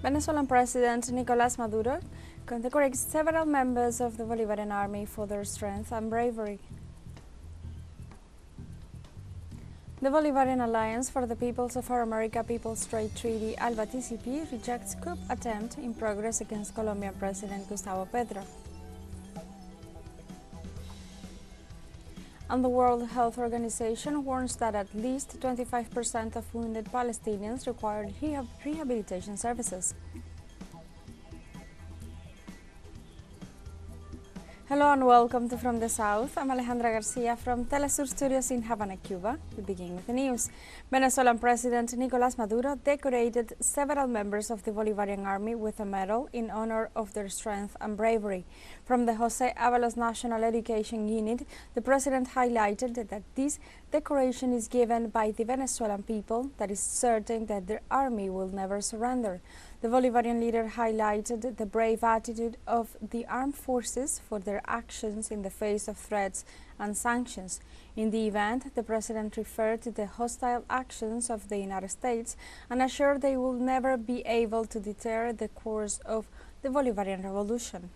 Venezuelan President Nicolás Maduro condecorates several members of the Bolivarian Army for their strength and bravery. The Bolivarian Alliance for the Peoples of Our America People's Trade Treaty ALBA-TCP rejects coup attempt in progress against Colombian President Gustavo Petro. And the World Health Organization warns that at least 25% of wounded Palestinians require rehabilitation services. Hello and welcome to From the South. I'm Alejandra Garcia from teleSUR studios in Havana, Cuba. We begin with the news. Venezuelan President Nicolás Maduro decorated several members of the Bolivarian Army with a medal in honor of their strength and bravery. From the José Ábalos National Education Unit, the president highlighted that this decoration is given by the Venezuelan people that is certain that their army will never surrender. The Bolivarian leader highlighted the brave attitude of the armed forces for their actions in the face of threats and sanctions. In the event, the president referred to the hostile actions of the United States and assured they will never be able to deter the course of the Bolivarian Revolution.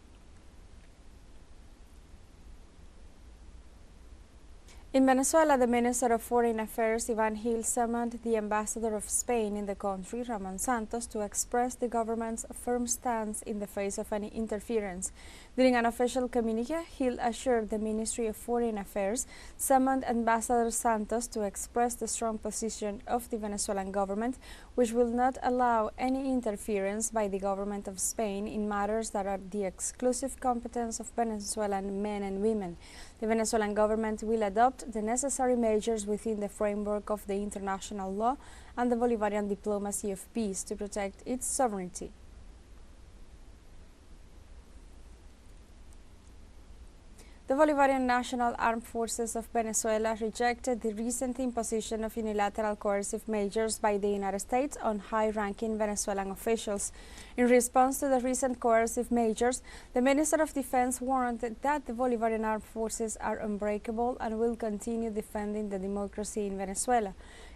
In Venezuela, the Minister of Foreign Affairs, Iván Gil, summoned the ambassador of Spain in the country, Ramón Santos, to express the government's firm stance in the face of any interference. During an official communique, Gil assured the Ministry of Foreign Affairs summoned Ambassador Santos to express the strong position of the Venezuelan government, which will not allow any interference by the government of Spain in matters that are the exclusive competence of Venezuelan men and women. The Venezuelan government will adopt the necessary measures within the framework of the international law and the Bolivarian diplomacy of peace to protect its sovereignty. The Bolivarian National Armed Forces of Venezuela rejected the recent imposition of unilateral coercive measures by the United States on high-ranking Venezuelan officials. In response to the recent coercive measures, the Minister of Defense warned that the Bolivarian Armed Forces are unbreakable and will continue defending the democracy in Venezuela.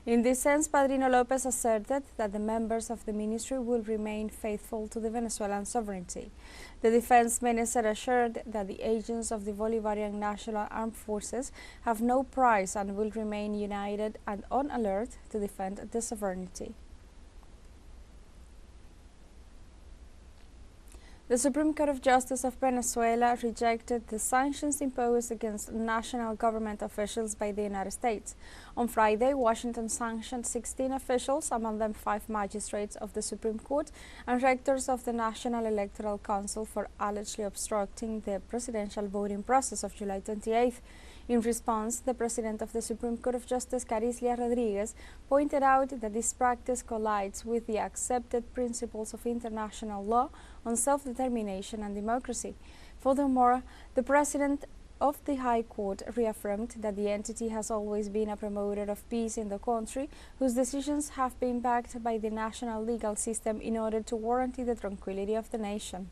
In this sense, Padrino López asserted that the members of the ministry will remain faithful to the Venezuelan sovereignty. The defense minister assured that the agents of the Bolivarian National Armed Forces have no price and will remain united and on alert to defend the sovereignty. The Supreme Court of Justice of Venezuela rejected the sanctions imposed against national government officials by the United States. On Friday, Washington sanctioned 16 officials, among them 5 magistrates of the Supreme Court and rectors of the National Electoral Council for allegedly obstructing the presidential voting process of July 28th. In response, the President of the Supreme Court of Justice, Carislia Rodriguez, pointed out that this practice collides with the accepted principles of international law on self-determination and democracy. Furthermore, the President of the High Court reaffirmed that the entity has always been a promoter of peace in the country, whose decisions have been backed by the national legal system in order to guarantee the tranquility of the nation.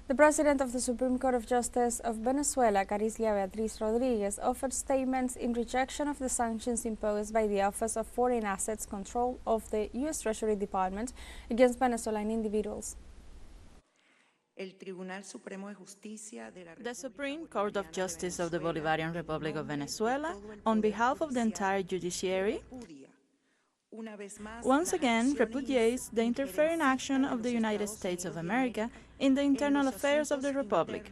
The President of the Supreme Court of Justice of Venezuela, Carislia Beatriz Rodriguez, offered statements in rejection of the sanctions imposed by the Office of Foreign Assets Control of the U.S. Treasury Department against Venezuelan individuals. The Supreme Court of Justice of the Bolivarian Republic of Venezuela, on behalf of the entire judiciary, once again repudiates the interfering action of the United States of America in the internal affairs of the Republic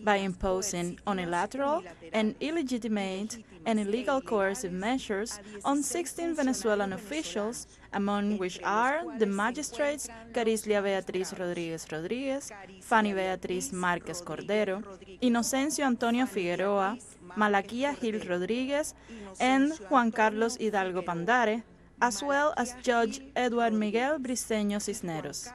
by imposing unilateral and illegitimate and illegal coercive measures on 16 Venezuelan officials, among which are the magistrates Carislia Beatriz Rodriguez Rodriguez, Fanny Beatriz Márquez Cordero, Inocencio Antonio Figueroa, Malaquía Gil Rodriguez, and Juan Carlos Hidalgo Pandare, as well as Judge Edward Miguel Briceño Cisneros.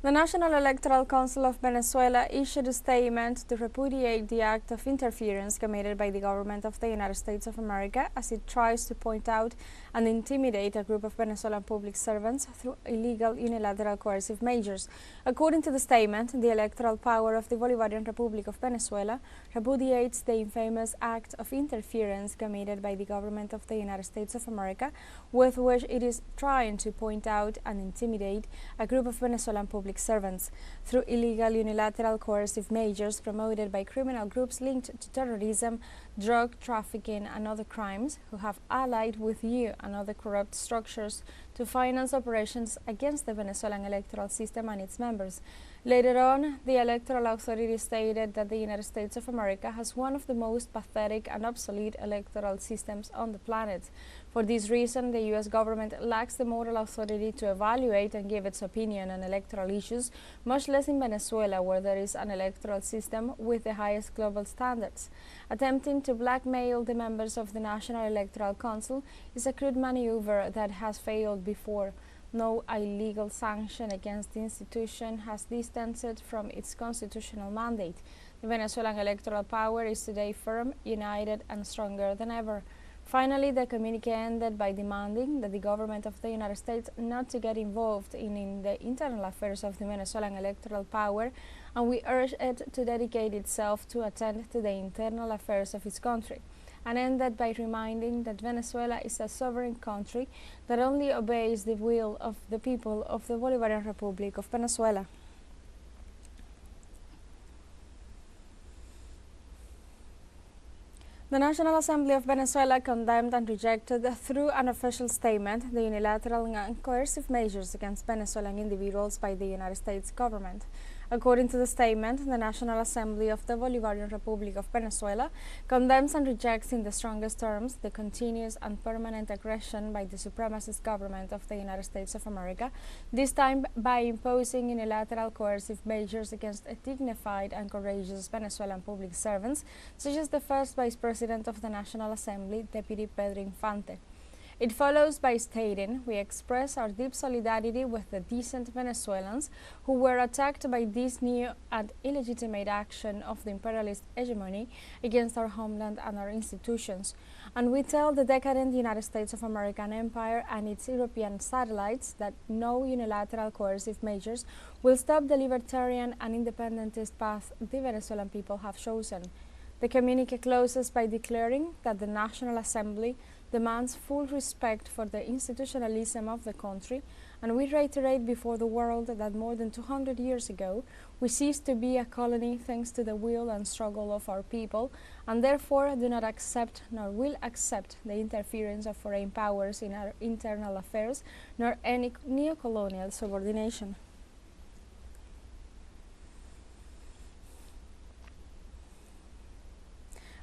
The National Electoral Council of Venezuela issued a statement to repudiate the act of interference committed by the government of the United States of America as it tries to point out and intimidate a group of Venezuelan public servants through illegal unilateral coercive measures. According to the statement, the electoral power of the Bolivarian Republic of Venezuela repudiates the infamous act of interference committed by the government of the United States of America, with which it is trying to point out and intimidate a group of Venezuelan public servants through illegal unilateral coercive measures promoted by criminal groups linked to terrorism, drug trafficking and other crimes, who have allied with you and other corrupt structures to finance operations against the Venezuelan electoral system and its members. Later on, the electoral authority stated that the United States of America has one of the most pathetic and obsolete electoral systems on the planet. For this reason, the U.S. government lacks the moral authority to evaluate and give its opinion on electoral issues, much less in Venezuela, where there is an electoral system with the highest global standards. Attempting to blackmail the members of the National Electoral Council is a crude maneuver that has failed before. No illegal sanction against the institution has distanced from its constitutional mandate. The Venezuelan electoral power is today firm, united, and stronger than ever. Finally, the communique ended by demanding that the government of the United States not to get involved in the internal affairs of the Venezuelan electoral power, and we urge it to dedicate itself to attend to the internal affairs of its country, and ended by reminding that Venezuela is a sovereign country that only obeys the will of the people of the Bolivarian Republic of Venezuela. The National Assembly of Venezuela condemned and rejected, through an official statement, the unilateral and coercive measures against Venezuelan individuals by the United States government. According to the statement, the National Assembly of the Bolivarian Republic of Venezuela condemns and rejects in the strongest terms the continuous and permanent aggression by the supremacist government of the United States of America, this time by imposing unilateral coercive measures against dignified and courageous Venezuelan public servants, such as the first Vice President of the National Assembly, Deputy Pedro Infante. It follows by stating, we express our deep solidarity with the decent Venezuelans who were attacked by this new and illegitimate action of the imperialist hegemony against our homeland and our institutions. And we tell the decadent United States of American empire and its European satellites that no unilateral coercive measures will stop the libertarian and independentist path the Venezuelan people have chosen. The communique closes by declaring that the National Assembly demands full respect for the institutionalism of the country, and we reiterate before the world that more than 200 years ago we ceased to be a colony thanks to the will and struggle of our people, and therefore do not accept nor will accept the interference of foreign powers in our internal affairs, nor any neo-colonial subordination.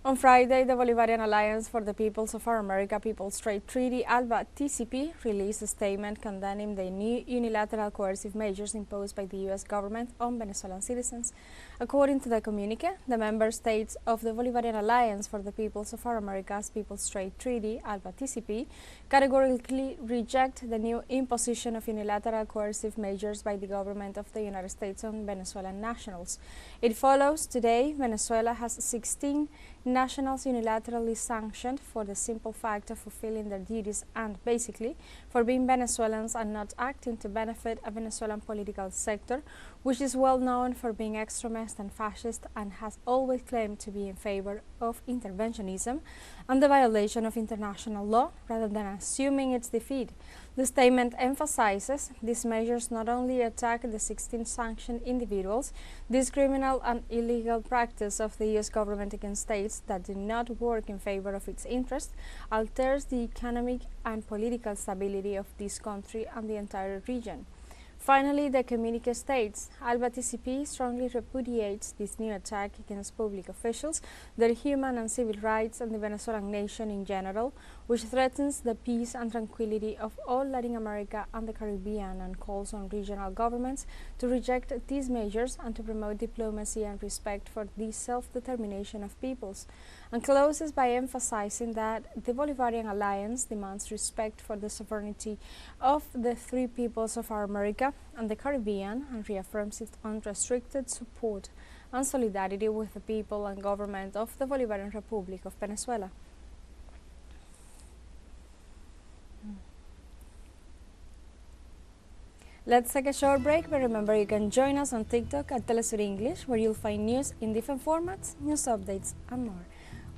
On Friday, the Bolivarian Alliance for the Peoples of Our America People's Trade Treaty, ALBA-TCP, released a statement condemning the new unilateral coercive measures imposed by the U.S. government on Venezuelan citizens. According to the communique, the member states of the Bolivarian Alliance for the Peoples of Our America's People's Trade Treaty, ALBA-TCP, categorically reject the new imposition of unilateral coercive measures by the government of the United States on Venezuelan nationals. It follows today Venezuela has 16 nationals unilaterally sanctioned for the simple fact of fulfilling their duties and, basically, for being Venezuelans and not acting to benefit a Venezuelan political sector, which is well known for being extremist and fascist and has always claimed to be in favor of interventionism and the violation of international law rather than assuming its defeat. The statement emphasizes these measures not only attack the 16 sanctioned individuals, this criminal and illegal practice of the U.S. government against states that do not work in favor of its interests alters the economic and political stability of this country and the entire region. Finally, the communique states, ALBA-TCP strongly repudiates this new attack against public officials, their human and civil rights, and the Venezuelan nation in general, which threatens the peace and tranquility of all Latin America and the Caribbean, and calls on regional governments to reject these measures and to promote diplomacy and respect for the self-determination of peoples, and closes by emphasizing that the Bolivarian Alliance demands respect for the sovereignty of the three peoples of our America and the Caribbean, and reaffirms its unrestricted support and solidarity with the people and government of the Bolivarian Republic of Venezuela. Let's take a short break, but remember you can join us on TikTok at teleSUR English, where you'll find news in different formats, news updates, and more.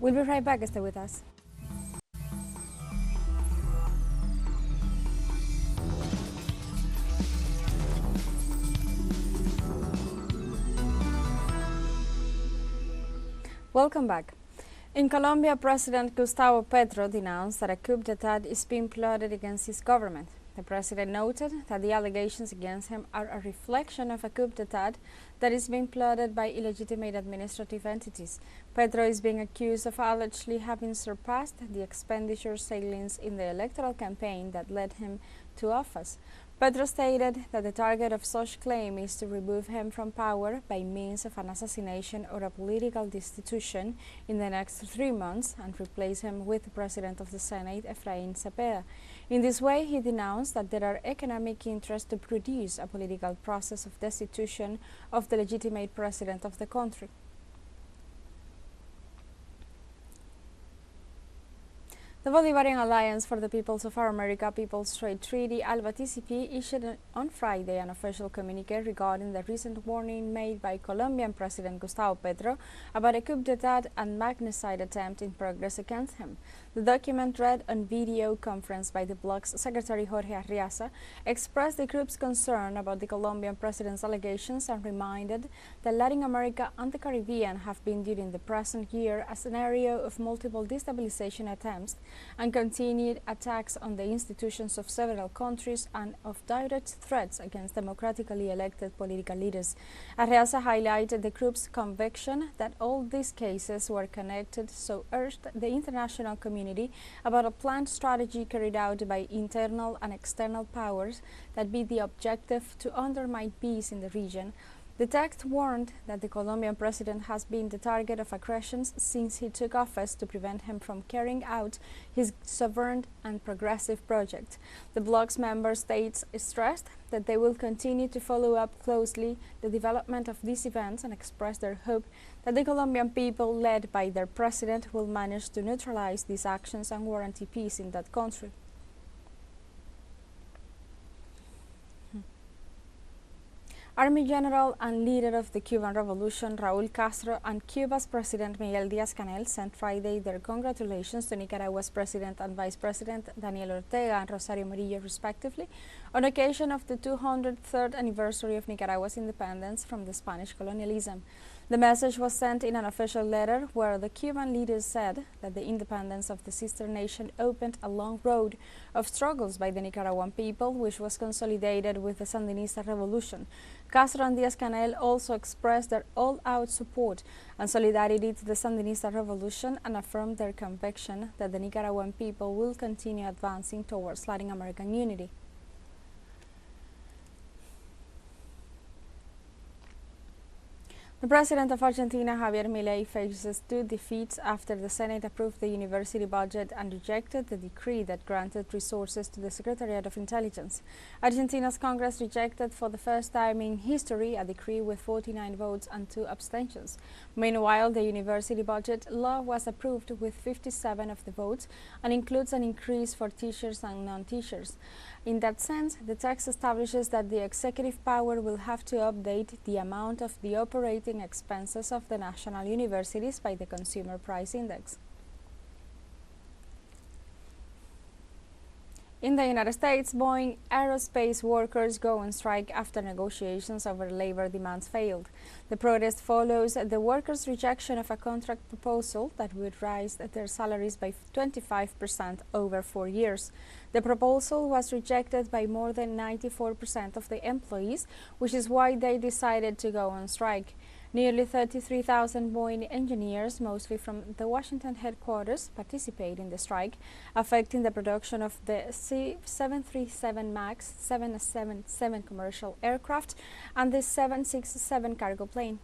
We'll be right back. Stay with us. Welcome back. In Colombia, President Gustavo Petro denounced that a coup d'état is being plotted against his government. The president noted that the allegations against him are a reflection of a coup d'état that is being plotted by illegitimate administrative entities. Petro is being accused of allegedly having surpassed the expenditure ceilings in the electoral campaign that led him to office. Petro stated that the target of such claim is to remove him from power by means of an assassination or a political destitution in the next 3 months and replace him with the President of the Senate, Efraín Cepeda. In this way, he denounced that there are economic interests to produce a political process of destitution of the legitimate president of the country. The Bolivarian Alliance for the Peoples of Our America People's Trade Treaty, ALBA-TCP, issued on Friday an official communiqué regarding the recent warning made by Colombian President Gustavo Petro about a coup d'état and magnicide attempt in progress against him. The document, read on video conference by the bloc's Secretary Jorge Arriaza, expressed the group's concern about the Colombian president's allegations and reminded that Latin America and the Caribbean have been during the present year a scenario of multiple destabilization attempts and continued attacks on the institutions of several countries and of direct threats against democratically elected political leaders. Arriaza highlighted the group's conviction that all these cases were connected, so urged the international community about a planned strategy carried out by internal and external powers that be the objective to undermine peace in the region. The text warned that the Colombian president has been the target of aggressions since he took office to prevent him from carrying out his sovereign and progressive project. The bloc's member states stressed that they will continue to follow up closely the development of these events and express their hope that the Colombian people, led by their president, will manage to neutralize these actions and guarantee peace in that country. Army General and leader of the Cuban Revolution, Raúl Castro, and Cuba's President Miguel Díaz-Canel sent Friday their congratulations to Nicaragua's President and Vice President Daniel Ortega and Rosario Murillo, respectively, on occasion of the 203rd anniversary of Nicaragua's independence from the Spanish colonialism. The message was sent in an official letter where the Cuban leaders said that the independence of the sister nation opened a long road of struggles by the Nicaraguan people, which was consolidated with the Sandinista revolution. Castro and Díaz-Canel also expressed their all-out support and solidarity to the Sandinista revolution and affirmed their conviction that the Nicaraguan people will continue advancing towards Latin American unity. The President of Argentina, Javier Milei, faces 2 defeats after the Senate approved the university budget and rejected the decree that granted resources to the Secretariat of Intelligence. Argentina's Congress rejected for the first time in history a decree with 49 votes and 2 abstentions. Meanwhile, the university budget law was approved with 57 of the votes and includes an increase for teachers and non-teachers. In that sense, the text establishes that the executive power will have to update the amount of the operating expenses of the national universities by the Consumer Price Index. In the United States, Boeing aerospace workers go on strike after negotiations over labor demands failed. The protest follows the workers' rejection of a contract proposal that would raise their salaries by 25% over 4 years. The proposal was rejected by more than 94% of the employees, which is why they decided to go on strike. Nearly 33,000 Boeing engineers, mostly from the Washington headquarters, participate in the strike, affecting the production of the C-737 MAX, 777 commercial aircraft, and the 767 cargo plane.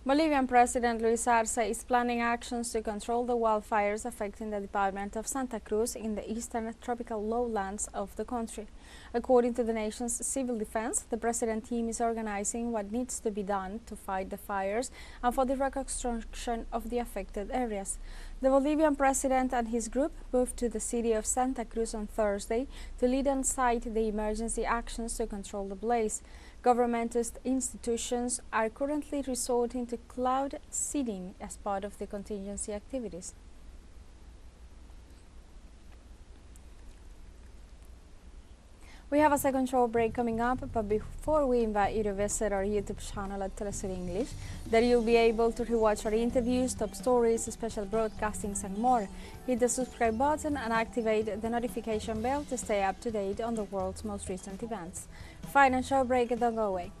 Bolivian President Luis Arce is planning actions to control the wildfires affecting the department of Santa Cruz in the eastern tropical lowlands of the country. According to the nation's civil defense, the president team is organizing what needs to be done to fight the fires and for the reconstruction of the affected areas. The Bolivian president and his group moved to the city of Santa Cruz on Thursday to lead on site the emergency actions to control the blaze. Government institutions are currently resorting to cloud seeding as part of the contingency activities. We have a second short break coming up, but before we invite you to visit our YouTube channel at teleSUR English, there you'll be able to rewatch our interviews, top stories, special broadcastings and more. Hit the subscribe button and activate the notification bell to stay up to date on the world's most recent events. Final short break, don't go away.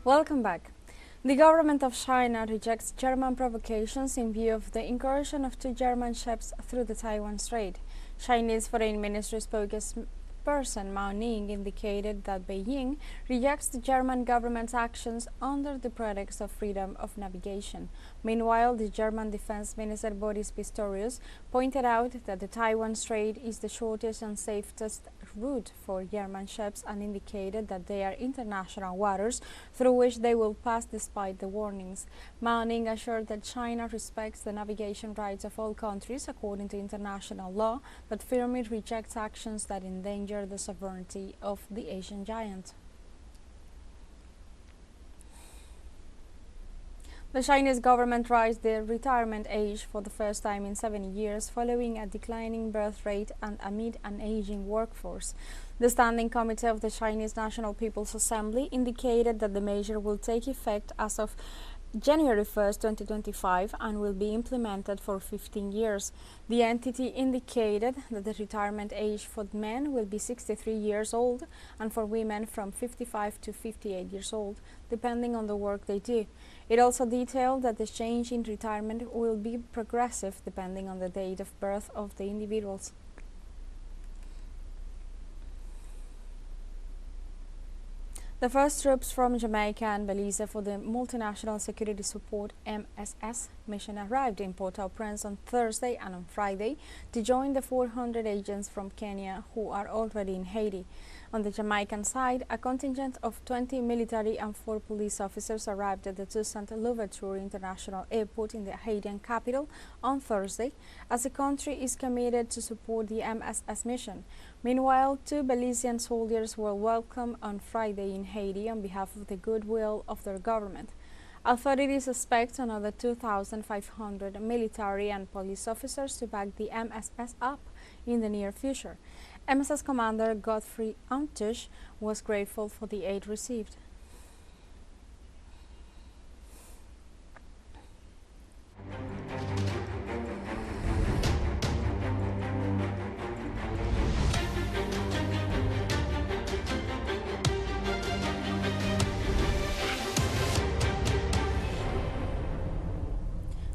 Welcome back. The government of China rejects German provocations in view of the incursion of 2 German ships through the Taiwan Strait. Chinese Foreign Ministry spokesperson Mao Ning indicated that Beijing rejects the German government's actions under the pretext of freedom of navigation. Meanwhile, the German Defense Minister Boris Pistorius pointed out that the Taiwan Strait is the shortest and safest route for German ships and indicated that they are international waters through which they will pass despite the warnings. Mao Ning assured that China respects the navigation rights of all countries according to international law, but firmly rejects actions that endanger the sovereignty of the Asian giant. The Chinese government raised the retirement age for the first time in 7 years following a declining birth rate and amid an aging workforce. The Standing Committee of the Chinese National People's Assembly indicated that the measure will take effect as of January 1, 2025 and will be implemented for 15 years. The entity indicated that the retirement age for men will be 63 years old and for women from 55 to 58 years old, depending on the work they do. It also detailed that the change in retirement will be progressive depending on the date of birth of the individuals. The first troops from Jamaica and Belize for the Multinational Security Support MSS mission arrived in Port-au-Prince on Thursday and on Friday to join the 400 agents from Kenya who are already in Haiti. On the Jamaican side, a contingent of 20 military and 4 police officers arrived at the Toussaint Louverture International Airport in the Haitian capital on Thursday, as the country is committed to support the MSS mission. Meanwhile, 2 Belizean soldiers were welcomed on Friday in Haiti on behalf of the goodwill of their government. Authorities expect another 2,500 military and police officers to back the MSS up in the near future. MSS Commander Godfrey Antush was grateful for the aid received.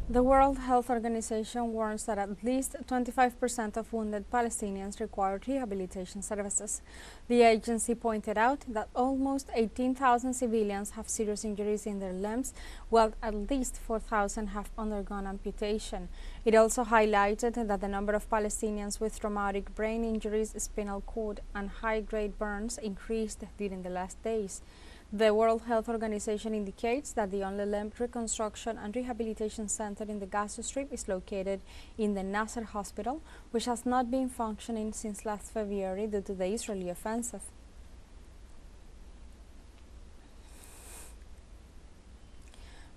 The World Health Organization warns that at least 25% of wounded Palestinians require rehabilitation services. The agency pointed out that almost 18,000 civilians have serious injuries in their limbs, while at least 4,000 have undergone amputation. It also highlighted that the number of Palestinians with traumatic brain injuries, spinal cord, and high-grade burns increased during the last days. The World Health Organization indicates that the only limb reconstruction and rehabilitation center in the Gaza Strip is located in the Nasser Hospital, which has not been functioning since last February due to the Israeli offensive.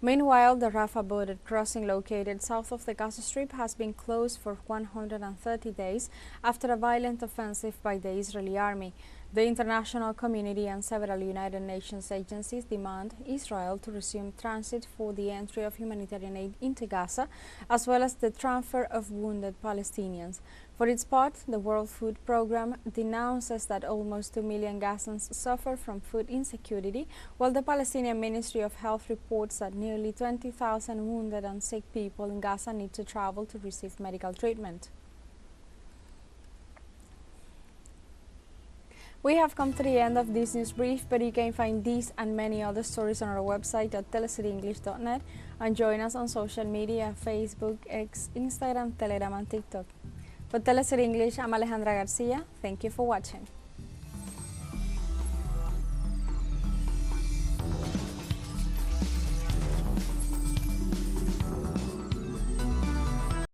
Meanwhile, the Rafah border crossing located south of the Gaza Strip has been closed for 130 days after a violent offensive by the Israeli army. The international community and several United Nations agencies demand Israel to resume transit for the entry of humanitarian aid into Gaza, as well as the transfer of wounded Palestinians. For its part, the World Food Programme denounces that almost 2 million Gazans suffer from food insecurity, while the Palestinian Ministry of Health reports that nearly 20,000 wounded and sick people in Gaza need to travel to receive medical treatment. We have come to the end of this news brief, but you can find these and many other stories on our website at telesurenglish.net and join us on social media, Facebook, X, Instagram, Telegram and TikTok. For TeleSUR English, I'm Alejandra Garcia. Thank you for watching.